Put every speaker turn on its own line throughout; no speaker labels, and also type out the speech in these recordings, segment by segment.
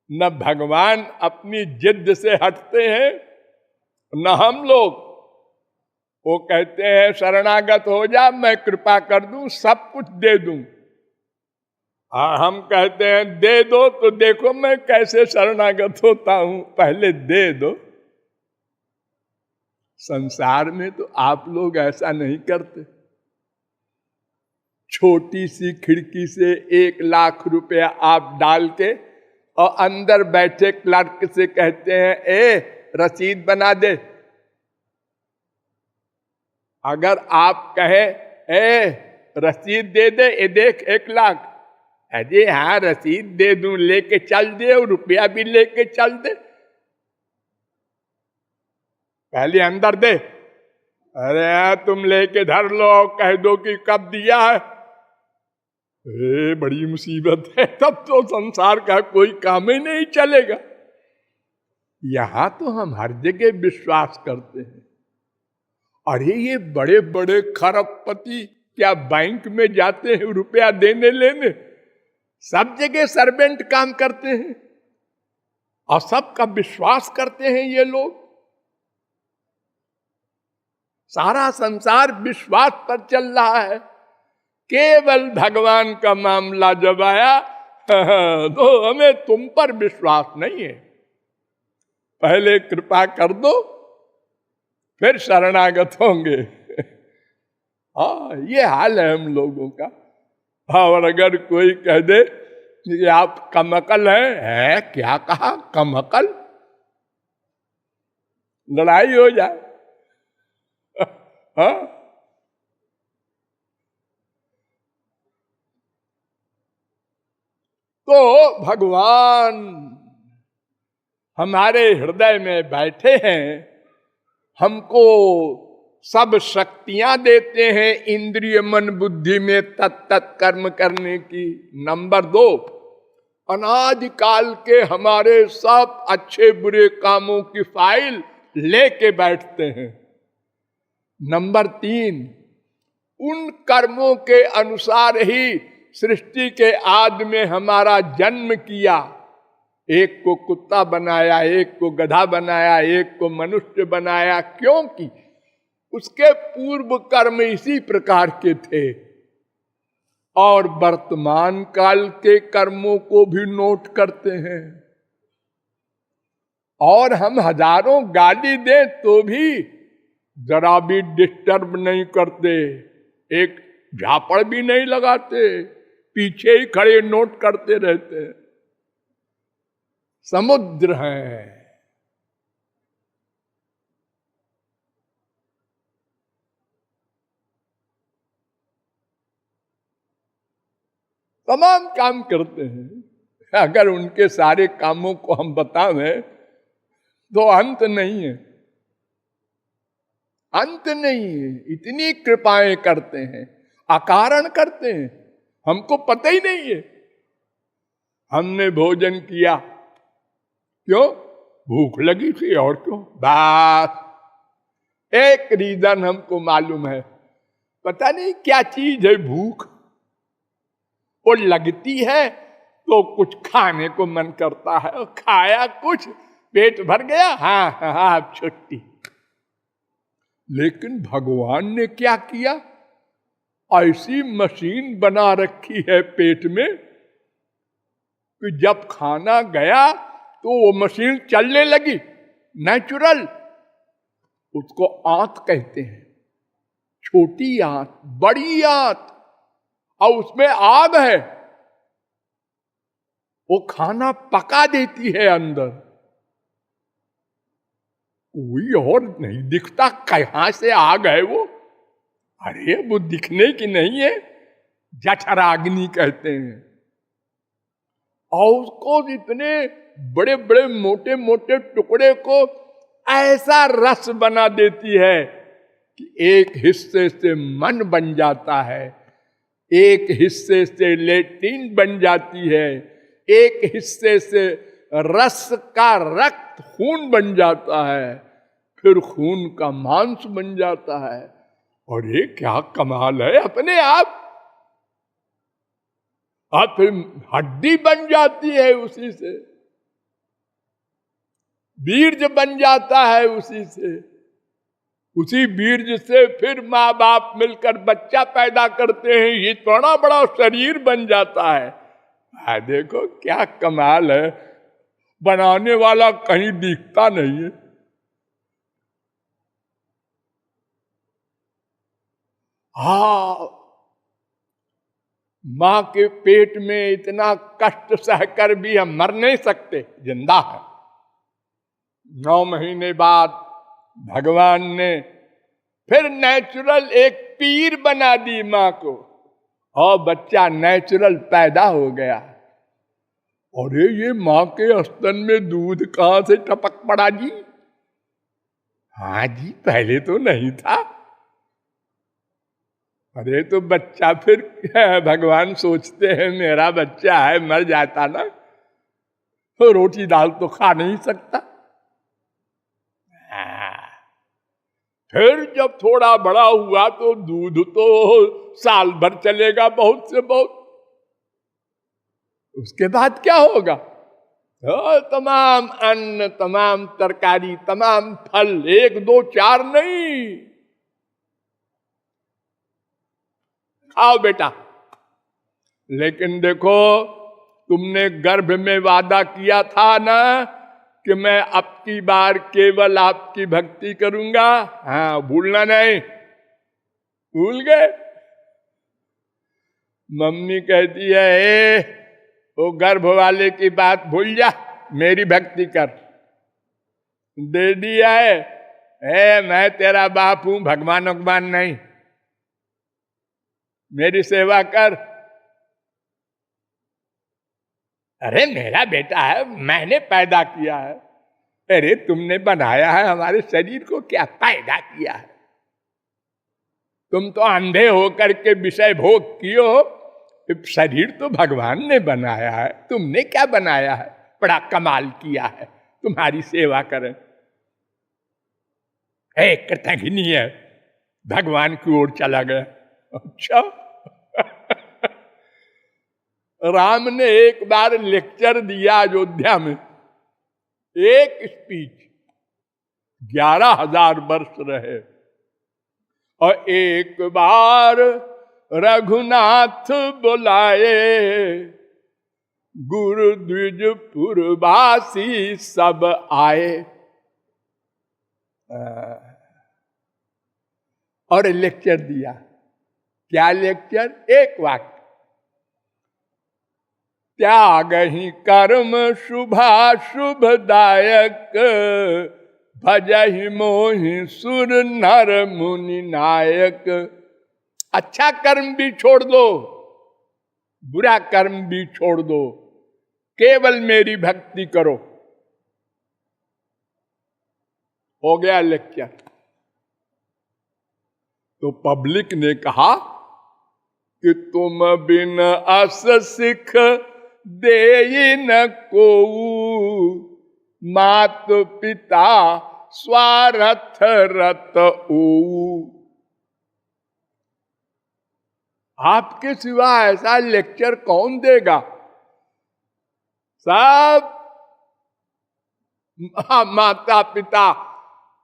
न भगवान अपनी जिद से हटते हैं न हम लोग। वो कहते हैं शरणागत हो जा, मैं कृपा कर दूं, सब कुछ दे दूं। हम कहते हैं दे दो तो देखो मैं कैसे शरणागत होता हूं, पहले दे दो। संसार में तो आप लोग ऐसा नहीं करते। छोटी सी खिड़की से 1,00,000 रुपया आप डाल के और अंदर बैठे क्लर्क से कहते हैं ए रसीद बना दे। अगर आप कहें ए रसीद दे दे, ये देख 1,00,000, अरे हाँ रसीद दे दूं, लेके चल दे, और रुपया भी लेके चल दे, पहले अंदर दे। अरे हाँ तुम लेके धर लो और कह दो कि कब दिया है, बड़ी मुसीबत है, तब तो संसार का कोई काम ही नहीं चलेगा। यहां तो हम हर जगह विश्वास करते हैं। अरे ये बड़े बड़े खरबपति क्या बैंक में जाते हैं रुपया देने लेने? सब जगह सर्वेंट काम करते हैं और सबका विश्वास करते हैं ये लोग। सारा संसार विश्वास पर चल रहा है। केवल भगवान का मामला जब आया तो हमें तुम पर विश्वास नहीं है। पहले कृपा कर दो, फिर शरणागत होंगे। हाँ ये हाल है हम लोगों का। और अगर कोई कह दे कि आप कमअकल है, क्या कहा कमअकल? लड़ाई हो जाए। हाँ तो भगवान हमारे हृदय में बैठे हैं, हमको सब शक्तियां देते हैं इंद्रिय मन बुद्धि में तत्त कर्म करने की। नंबर 2, अनादिकाल के हमारे सब अच्छे बुरे कामों की फाइल लेके बैठते हैं। नंबर 3, उन कर्मों के अनुसार ही सृष्टि के आदि में हमारा जन्म किया। एक को कुत्ता बनाया, एक को गधा बनाया, एक को मनुष्य बनाया, क्योंकि उसके पूर्व कर्म इसी प्रकार के थे। और वर्तमान काल के कर्मों को भी नोट करते हैं। और हम हजारों गाली दें तो भी जरा भी डिस्टर्ब नहीं करते, एक झापड़ भी नहीं लगाते, पीछे ही खड़े नोट करते रहते हैं। समुद्र है। तमाम काम करते हैं। अगर उनके सारे कामों को हम बतावें तो अंत नहीं है, अंत नहीं है। इतनी कृपाएं करते हैं, अकारण करते हैं, हमको पता ही नहीं है। हमने भोजन किया, क्यों? भूख लगी थी, और क्यों? बस एक रीजन हमको मालूम है, पता नहीं क्या चीज है भूख। वो लगती है तो कुछ खाने को मन करता है, और खाया कुछ, पेट भर गया, हाँ हाँ छुट्टी। लेकिन भगवान ने क्या किया? ऐसी मशीन बना रखी है पेट में कि जब खाना गया तो वो मशीन चलने लगी, नेचुरल। उसको आंत कहते हैं, छोटी आंत, बड़ी आंत, और उसमें आग है, वो खाना पका देती है अंदर। कोई और नहीं दिखता, कहां से आग है वो? अरे वो दिखने की नहीं है, जठराग्नि कहते हैं। और उसको इतने बड़े बड़े मोटे मोटे टुकड़े को ऐसा रस बना देती है कि एक हिस्से से मन बन जाता है, एक हिस्से से लेट्रिन बन जाती है, एक हिस्से से रस का रक्त खून बन जाता है, फिर खून का मांस बन जाता है। और ये क्या कमाल है अपने आप। और फिर हड्डी बन जाती है उसी से। बीर्ज बन जाता है उसी से। उसी बीर्ज से फिर माँ बाप मिलकर बच्चा पैदा करते हैं, ये बड़ा बड़ा शरीर बन जाता है। देखो क्या कमाल है, बनाने वाला कहीं दिखता नहीं है। हाँ, मां के पेट में इतना कष्ट सहकर भी हम मर नहीं सकते, जिंदा है। 9 महीने बाद भगवान ने फिर नेचुरल एक पीर बना दी मां को, और बच्चा नेचुरल पैदा हो गया। अरे ये मां के स्तन में दूध कहां से टपक पड़ा जी? हाँ जी, पहले तो नहीं था। अरे तो बच्चा फिर भगवान सोचते हैं मेरा बच्चा है, मर जाता ना तो रोटी दाल तो खा नहीं सकता। फिर जब थोड़ा बड़ा हुआ तो दूध तो साल भर चलेगा बहुत से बहुत। उसके बाद क्या होगा? तमाम अन्न, तमाम तरकारी, तमाम फल, 1 2 4 नहीं, खाओ बेटा। लेकिन देखो, तुमने गर्भ में वादा किया था ना कि मैं अब की बार केवल आपकी भक्ति करूंगा। हाँ, भूलना नहीं। भूल गए? मम्मी कहती है ए, वो गर्भ वाले की बात भूल जा, मेरी भक्ति कर। दे दिया है, मैं तेरा बाप हूं, भगवान भगवान नहीं, मेरी सेवा कर। अरे मेरा बेटा है, मैंने पैदा किया है। अरे तुमने बनाया है हमारे शरीर को, क्या पैदा किया है? तुम तो अंधे होकर के विषय भोग कियो, शरीर तो भगवान ने बनाया है, तुमने क्या बनाया है? बड़ा कमाल किया है, तुम्हारी सेवा करें। कृतघ्नि है, भगवान की ओर चला गया। अच्छा राम ने एक बार लेक्चर दिया अयोध्या में, एक स्पीच, 11,000 वर्ष रहे। और एक बार रघुनाथ बुलाए, गुरु द्विजपुरवासी सब आए। और लेक्चर दिया। क्या लेक्चर? एक वाक्य, त्याग ही कर्म शुभाशुभदायक, भजहि मोहि सुर नर मुनि नायक। अच्छा कर्म भी छोड़ दो, बुरा कर्म भी छोड़ दो, केवल मेरी भक्ति करो। हो गया लेक्चर। तो पब्लिक ने कहा कि तुम बिन अस सिख दे न को, मात पिता स्वार्थ रत ओ। आपके सिवा ऐसा लेक्चर कौन देगा? सब माता पिता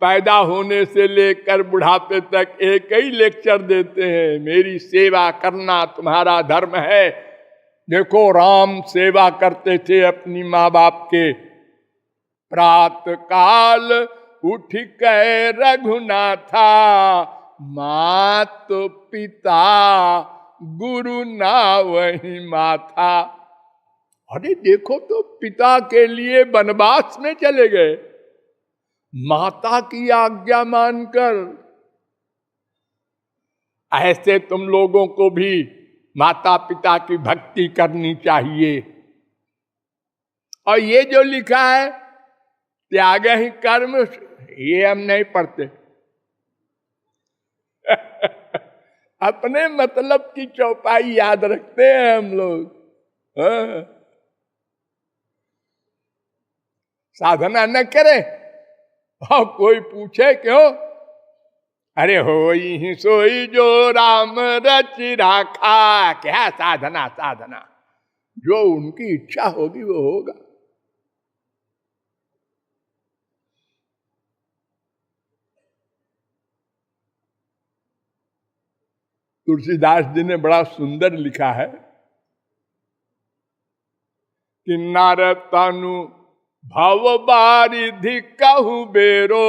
पैदा होने से लेकर बुढ़ापे तक एक ही लेक्चर देते हैं, मेरी सेवा करना तुम्हारा धर्म है। देखो, राम सेवा करते थे अपनी माँ बाप के। प्रात काल उठ के रघुनाथा, मात पिता गुरु ना वही माथा। अरे देखो तो, पिता के लिए वनवास में चले गए, माता की आज्ञा मानकर। ऐसे तुम लोगों को भी माता पिता की भक्ति करनी चाहिए। और ये जो लिखा है त्याग ही कर्म, ये हम नहीं पढ़ते। अपने मतलब की चौपाई याद रखते हैं हम लोग। साधना न करें और कोई पूछे क्यों? अरे होई ही सोई जो राम रचि राखा। क्या साधना? साधना जो उनकी इच्छा होगी वो होगा। तुलसीदास जी ने बड़ा सुंदर लिखा है कि नर तनु भव बारिधि कहु बेरो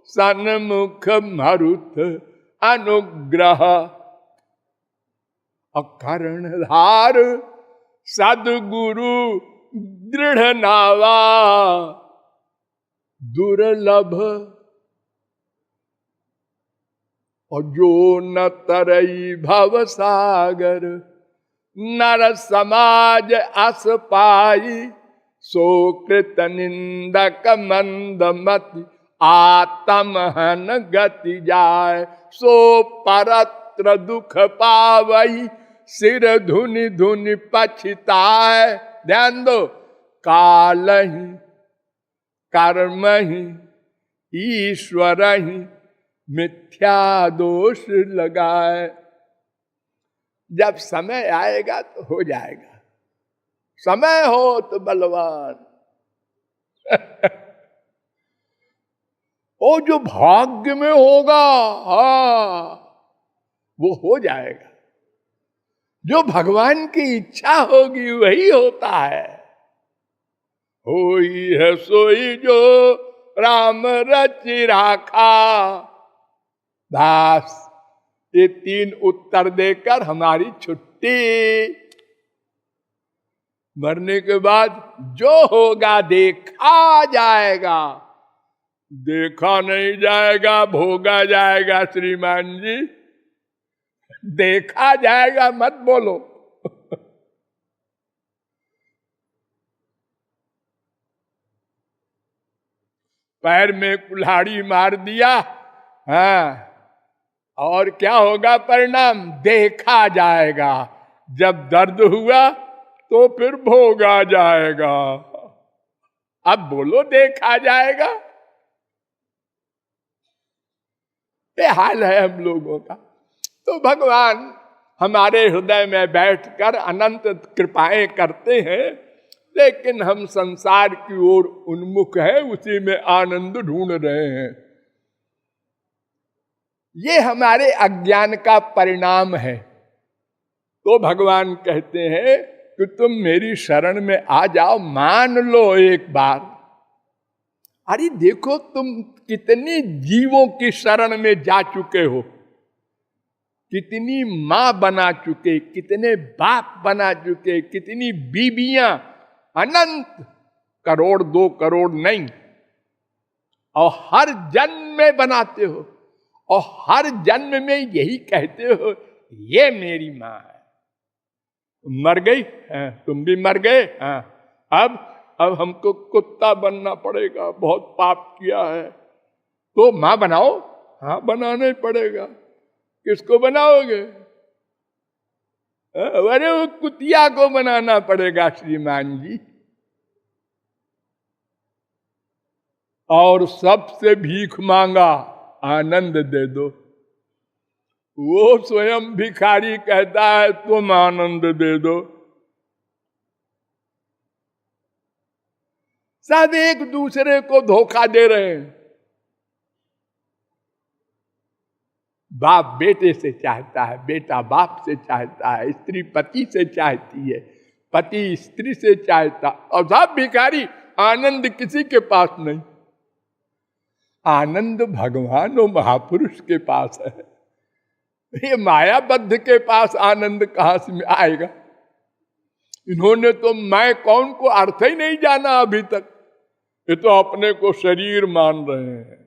सन्मुख मरुत अनुग्रह अकर्णधार सदगुरु दृढ़ नावा दुर्लभ और जो न तरई भव सागर नर समाज अस पाई सो कृत निंदक मंद मति आत्महन गति जाय सो परत्र दुख पावई सिर धुनि धुनि पछताए। ध्यान दो, काल ही कर्म ही ईश्वर ही मिथ्या दोष लगाए। जब समय आएगा तो हो जाएगा, समय हो तो बलवान। वो जो भाग्य में होगा, हाँ, वो हो जाएगा। जो भगवान की इच्छा होगी वही होता है। होई है सोई जो राम रचि राखा। दास, ये 3 उत्तर देकर हमारी छुट्टी। मरने के बाद जो होगा देखा जाएगा, देखा नहीं जाएगा, भोगा जाएगा। श्रीमान जी, देखा जाएगा मत बोलो। पैर में कुल्हाड़ी मार दिया, हाँ, और क्या होगा परिणाम? देखा जाएगा। जब दर्द हुआ तो फिर भोगा जाएगा। अब बोलो देखा जाएगा। ये हाल है हम लोगों का। तो भगवान हमारे हृदय में बैठकर अनंत कृपाएं करते हैं, लेकिन हम संसार की ओर उन्मुख है, उसी में आनंद ढूंढ रहे हैं। ये हमारे अज्ञान का परिणाम है। तो भगवान कहते हैं कि तुम मेरी शरण में आ जाओ, मान लो एक बार। अरे देखो, तुम कितनी जीवों की शरण में जा चुके हो, कितनी मां बना चुके, कितने बाप बना चुके, कितनी बीबियां, अनंत, करोड़ 2 करोड़ नहीं, और हर जन्म में बनाते हो, और हर जन्म में यही कहते हो ये मेरी मां है। मर गई, तुम भी मर गए, अब हमको कुत्ता बनना पड़ेगा, बहुत पाप किया है। तो मां बनाओ, हाँ बनाना ही पड़ेगा। किसको बनाओगे? अरे वो कुतिया को बनाना पड़ेगा श्रीमान जी। और सबसे भीख मांगा, आनंद दे दो। वो स्वयं भिखारी कहता है तुम आनंद दे दो। सब एक दूसरे को धोखा दे रहे हैं। बाप बेटे से चाहता है, बेटा बाप से चाहता है, स्त्री पति से चाहती है, पति स्त्री से चाहता, और सब भिखारी। आनंद किसी के पास नहीं। आनंद भगवान और महापुरुष के पास है। ये मायाबद्ध के पास आनंद कहां से आएगा? इन्होंने तो मैं कौन को अर्थ ही नहीं जाना अभी तक। ये तो अपने को शरीर मान रहे हैं।